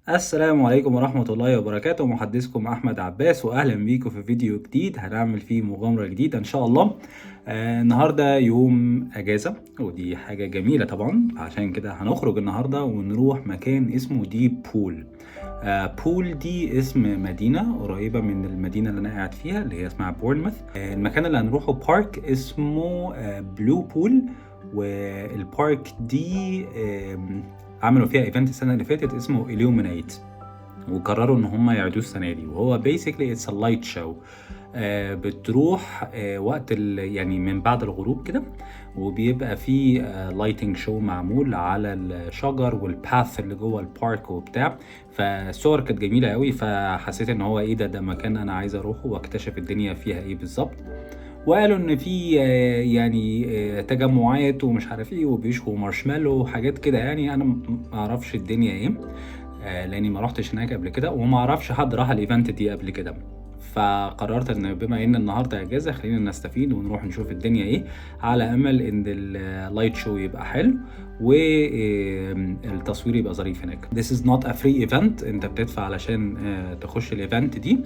السلام عليكم ورحمة الله وبركاته. محدثكم أحمد عباس، وأهلا بيكم في فيديو جديد هنعمل فيه مغامرة جديدة إن شاء الله. النهاردة يوم أجازة، ودي حاجة جميلة طبعا. عشان كده هنخرج النهاردة ونروح مكان اسمه ديب بول. بول دي اسم مدينة قريبة من المدينة اللي أنا قاعد فيها اللي هي اسمها بورنموث. المكان اللي هنروحه بارك اسمه بلو بول. والبارك دي عملوا فيها ايفنت السنه اللي فاتت اسمه illuminate، وقرروا ان هم يعيدوه السنه دي. وهو basically it's a light show. بتروح وقت يعني من بعد الغروب كده، وبيبقى في لايتنج شو معمول على الشجر والباث اللي جوه البارك وبتاع. فالصور كانت جميله قوي، فحسيت ان هو ايه ده مكان انا عايز اروحه واكتشف الدنيا فيها ايه بالظبط. وقالوا ان في يعني تجمعات ومش عارف ايه، وبيشوا مارشميلو وحاجات كده. يعني انا ما اعرفش الدنيا ايه، لاني ما رحتش هناك قبل كده، وما اعرفش حد راح الايفنت دي قبل كده. فقررت ان بما ان النهارده اجازه خلينا نستفيد ونروح نشوف الدنيا ايه، على امل ان اللايت شو يبقى حلو والتصوير يبقى ظريف هناك. This is not a free event، انت بتدفع علشان تخش الايفنت دي.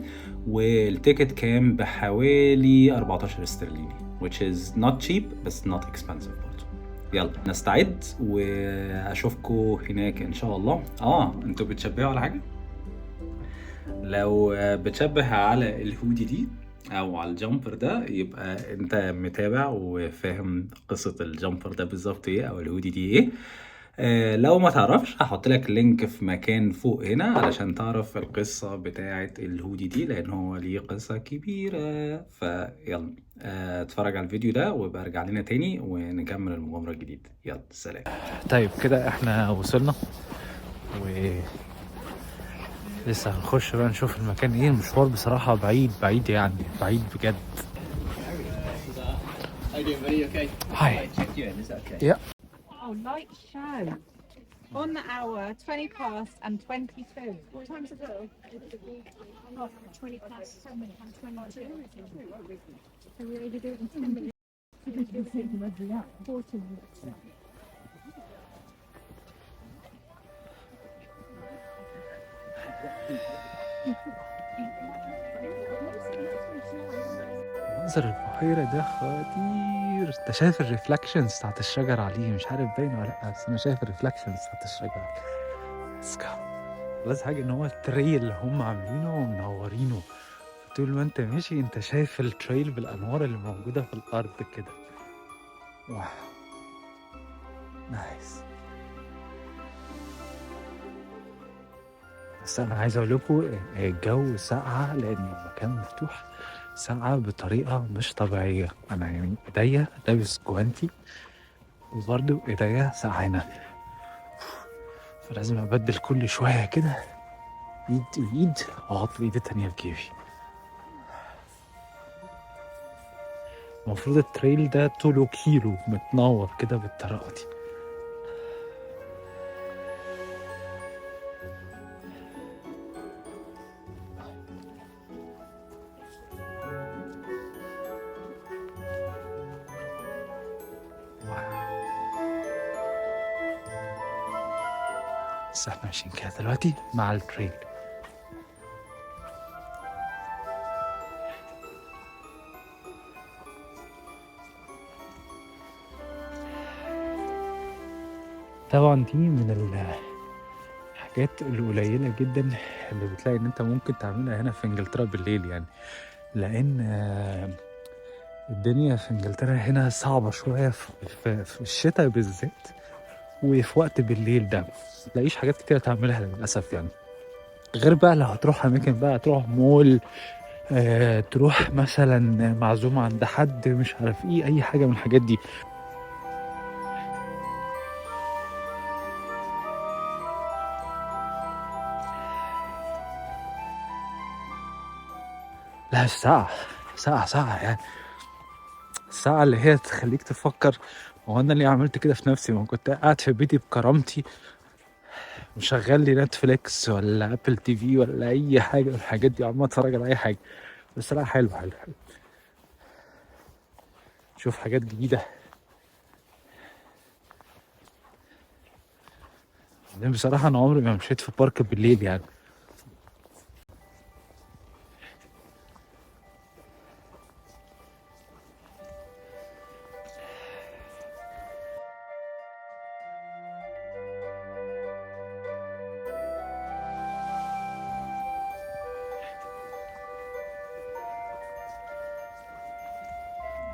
والتيكت كان بحوالي 14 استرليني which is not cheap بس not expensive برضه. يلا نستعد واشوفكم هناك ان شاء الله. انتوا بتشبهوا على حاجه؟ لو بتشبه على الهودي دي او على الجامبر ده، يبقى انت متابع وفاهم قصة الجامبر ده بالظبط ايه او الهودي دي ايه. لو ما تعرفش هحط لك لينك في مكان فوق هنا علشان تعرف القصة بتاعة الهودي دي، لان هو ليه قصة كبيرة. فيلا اتفرج على الفيديو ده ويبقى ارجع لنا تاني ونكمل المغامرة الجديدة. يلا سلام. طيب كده احنا وصلنا ولسه هنخش بقى نشوف المكان ايه. المشوار بصراحة بعيد بعيد، يعني بعيد بجد. هاي يا Oh, light show on the hour, 20 past and 22. What time's it? Oh, 20 past 7 and 22. So we already do it in 10 minutes. 40 minutes. منظر البحيرة ده خطير. انت شايف الريفلكشنز بتاعت الشجر عليه؟ مش عارف باين ولا لا، بس انا شايف الريفلكشنز بتاعت الشجر. Let's go. بس حاجة ان هو التريل اللي هم عاملينه ومنورينه، طول ما انت ماشي انت شايف التريل بالانوار اللي موجودة في الارض كده. واو، نايس. بس انا عايز اقول لكم الجو ساقعة لان المكان مفتوح، ساقعة بطريقة مش طبيعية. انا يعني ايديا لابس جوانتي وبرضه ايديا سقعانة، فلازم ابدل كل شوية كده ايد وايد واحط الايد التانية في جيبي. المفروض التريل ده طوله كيلو متنور كده بالطريقة دي. بس احنا ماشيين كده دلوقتي مع التريل. طبعا دي من الحاجات القليلة جدا اللي بتلاقي ان انت ممكن تعملها هنا في انجلترا بالليل، يعني لان الدنيا في انجلترا هنا صعبة شوية في الشتاء بالذات، وفي وقت بالليل ده متلاقيش حاجات كتيرة تعملها للأسف. يعني غير بقى لو هتروح أماكن بقى، تروح مول، تروح مثلا معزومة عند حد، مش عارف ايه، أي حاجة من الحاجات دي. لا الساعة، ساعة يعني، الساعة اللي هي تخليك تفكر هو أنا ليه عملت كده في نفسي؟ ما كنت قاعد في بيتي بكرامتي وشغال لي نتفليكس ولا ابل تي في ولا اي حاجه من الحاجات دي، عمال اتفرج على اي حاجه. بس لا، حلو حلو حلو، شوف حاجات جديده. بعدين بصراحة أنا عمري ما مشيت في بارك بالليل يعني.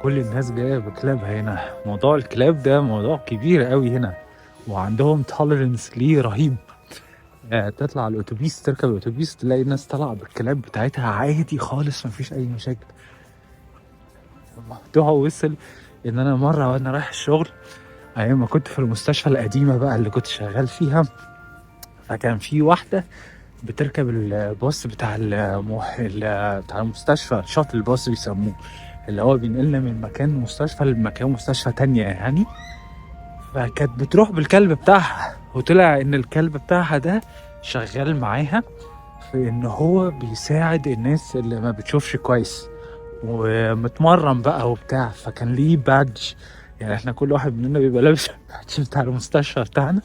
كل الناس جاية بكلابها هنا. موضوع الكلاب ده موضوع كبير قوي هنا، وعندهم tolerance ليه رهيب. تطلع الأتوبيس، تركب الأتوبيس تلاقي الناس طالعة بالكلاب بتاعتها عادي خالص، مفيش أي مشاكل. الموضوع وصل إن أنا مرة وأنا رايح الشغل أيام ما كنت في المستشفى القديمة بقى اللي كنت شغال فيها، فكان في واحدة بتركب الباص بتاع بتاع المستشفى، شاطئ الباص بيسموه، اللي هو بينقلنا من مكان مستشفى لمكان مستشفى تانية يعني. فكانت بتروح بالكلب بتاعها، وطلع ان الكلب بتاعها ده شغال معاها في ان هو بيساعد الناس اللي ما بتشوفش كويس، ومتمرن بقى وبتاع. فكان ليه بادج، يعني احنا كل واحد مننا بيبقى لابس البادج بتاع المستشفى بتاعنا،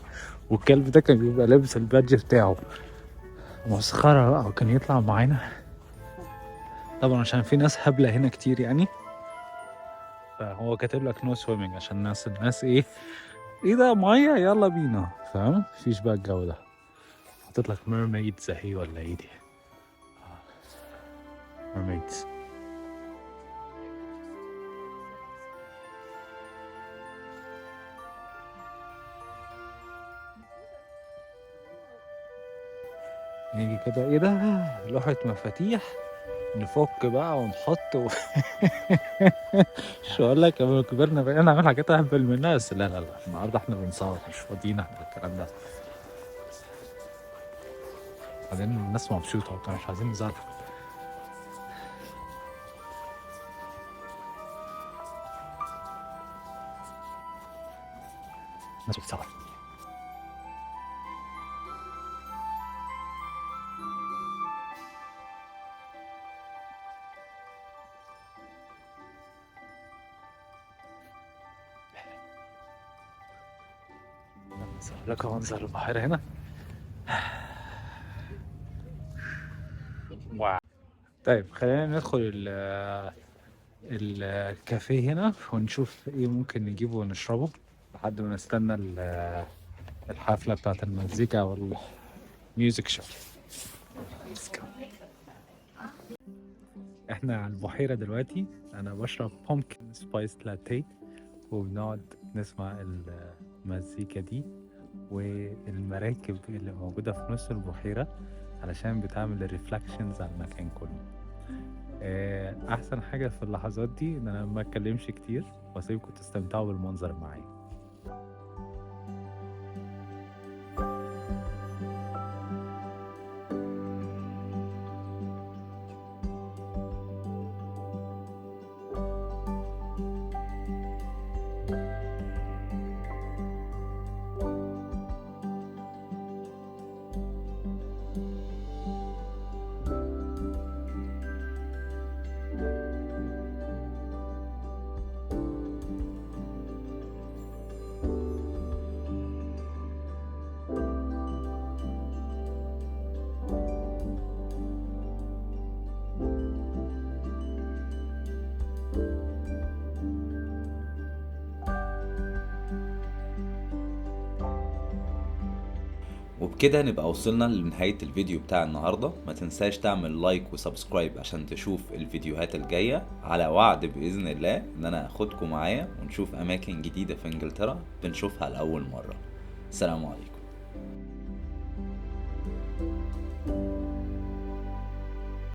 والكلب ده كان بيبقى لابس البادج بتاعه. مسخرة بقى، وكان يطلع معانا طبعا عشان في ناس هبلة هنا كتير يعني. فهو كاتب لك نو سويمنج عشان الناس ايه ده ميه يلا بينا، فاهم؟ مفيش بقى الجو ده. حاطط لك ميرميدز اهي ولا ايه دي؟ ميرميدز. نيجي كده، ايه ده؟ لوحة مفاتيح، نفك بقى ونحط شو اقول لك، لما كبرنا بقينا نعمل حاجات اهبل من الناس. لا لا لا، النهارده احنا بنصور، مش فاضيين احنا الكلام ده. بعدين الناس مبسوطة وبتاع، مش عايزين نزعل. الناس بتصور. لك منظر البحيرة هنا. واو. طيب خلينا ندخل الكافيه هنا ونشوف ايه ممكن نجيبه ونشربه لحد ما نستنى الحفلة بتاعت المزيكا او الميوزك شو. احنا على البحيرة دلوقتي، انا بشرب pumpkin spice latte، وبنقعد نسمع المزيكا دي والمراكب اللي موجودة في نص البحيرة علشان بتعمل الريفلكشنز على المكان كله. احسن حاجة في اللحظات دي ان انا ما اتكلمش كتير واسيبكم تستمتعوا بالمنظر معايا. وبكده نبقى وصلنا لنهاية الفيديو بتاع النهاردة. ما تنساش تعمل لايك وسبسكرايب عشان تشوف الفيديوهات الجاية، على وعد بإذن الله ان انا اخدكم معايا ونشوف اماكن جديدة في انجلترا بنشوفها لأول مرة. السلام عليكم.